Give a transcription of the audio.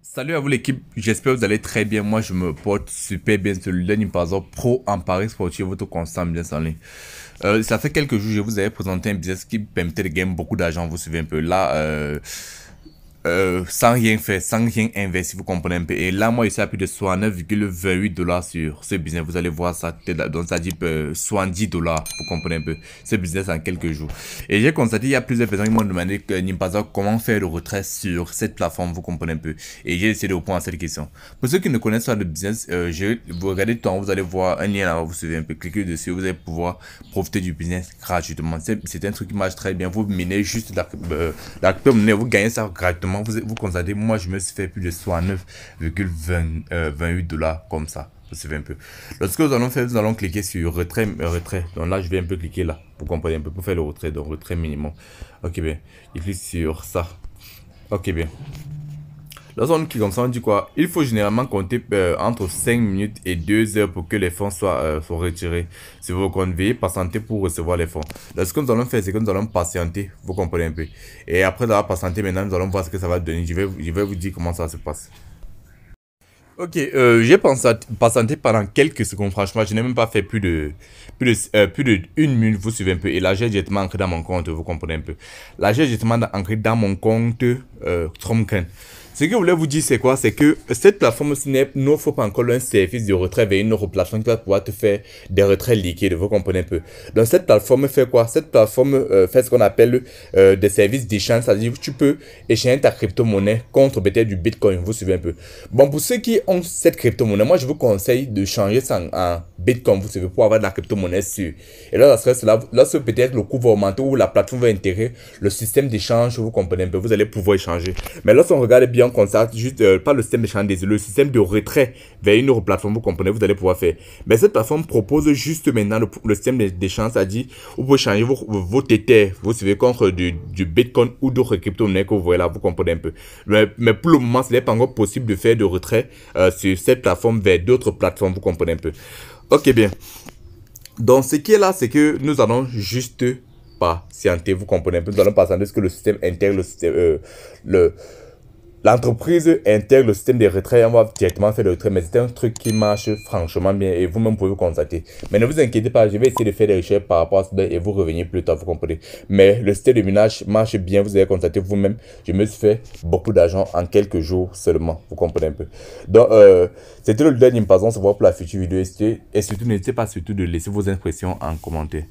Salut à vous l'équipe, j'espère que vous allez très bien. Moi je me porte super bien sur le Learning Parler Pro en Paris sportif, votre constant bien en ligne. Ça fait quelques jours, je vous avais présenté un business qui permettait de gagner beaucoup d'argent, vous vous souvenez un peu. Là, sans rien faire, sans rien investir, vous comprenez un peu. Et là, moi, je suis à plus de 69,28 $ sur ce business. Vous allez voir ça, donc ça dit 70 $, vous comprenez un peu. Ce business en quelques jours. Et j'ai constaté, il y a plusieurs personnes qui m'ont demandé, Nimpaza, comment faire le retrait sur cette plateforme, vous comprenez un peu. Et j'ai essayé de répondre à cette question. Pour ceux qui ne connaissent pas le business, vous regardez tout en haut, vous allez voir un lien là, vous suivez un peu, cliquez dessus, vous allez pouvoir profiter du business gratuitement. C'est un truc qui marche très bien. Vous minez juste la crypto-monnaie, vous gagnez ça gratuitement. Vous constatez, moi je me suis fait plus de 69,28 $ comme ça. Vous savez un peu. Lorsque nous allons faire, nous allons cliquer sur retrait, retrait. Donc là, je vais un peu cliquer là. Vous comprenez un peu pour faire le retrait. Donc retrait minimum. Ok, bien. Je clique sur ça. Ok, bien. Lorsqu'on clique comme ça, on dit quoi? Il faut généralement compter entre 5 minutes et 2 heures pour que les fonds soient retirés. Si vous comptez, veuillez patienter pour recevoir les fonds. Donc, ce que nous allons faire, c'est que nous allons patienter. Vous comprenez un peu. Et après avoir patienté, maintenant, nous allons voir ce que ça va donner. Je vais vous dire comment ça se passe. Ok, j'ai patienté pendant quelques secondes. Franchement, je n'ai même pas fait plus de une minute. Vous suivez un peu. Et là, j'ai directement entré dans mon compte. Vous comprenez un peu. Là, j'ai directement entré dans mon compte Tromken. Ce que je voulais vous dire, c'est quoi? C'est que cette plateforme Snap n'offre pas encore un service de retrait vers une autre plateforme qui va pouvoir te faire des retraits liquides. Vous comprenez un peu. Donc, cette plateforme fait quoi? Cette plateforme fait ce qu'on appelle des services d'échange. C'est-à-dire que tu peux échanger ta crypto-monnaie contre peut-être du Bitcoin. Vous suivez un peu. Bon, pour ceux qui ont cette crypto-monnaie, moi, je vous conseille de changer ça en Bitcoin. Vous savez, pour avoir de la crypto-monnaie sûre. Et là, lorsque peut-être le coût va augmenter ou la plateforme va intégrer le système d'échange, vous comprenez un peu. Vous allez pouvoir échanger. Mais lorsqu'on regarde bien, comme ça, juste pas le système d'échange, désolé, le système de retrait vers une autre plateforme, vous comprenez, vous allez pouvoir faire. Mais cette plateforme propose juste maintenant le système d'échange, c'est-à-dire vous pouvez changer vos Tether, vous savez, contre du Bitcoin ou d'autres crypto-monnaies que vous voyez là, vous comprenez un peu. Mais pour le moment, ce n'est pas encore possible de faire de retrait sur cette plateforme vers d'autres plateformes, vous comprenez un peu. Ok, bien. Donc, ce qui est là, c'est que nous allons juste patienter, vous comprenez un peu. Nous allons patienter ce que le système intègre le système, l'entreprise intègre le système de retrait, on va directement faire le retrait, mais c'est un truc qui marche franchement bien et vous-même pouvez vous constater. Mais ne vous inquiétez pas, je vais essayer de faire des recherches par rapport à ça et vous revenir plus tard, vous comprenez. Mais le système de minage marche bien, vous allez constater vous-même. Je me suis fait beaucoup d'argent en quelques jours seulement, vous comprenez un peu. Donc, c'était le dernier passant, on se voit pour la future vidéo et surtout n'hésitez pas surtout de laisser vos impressions en commentaire.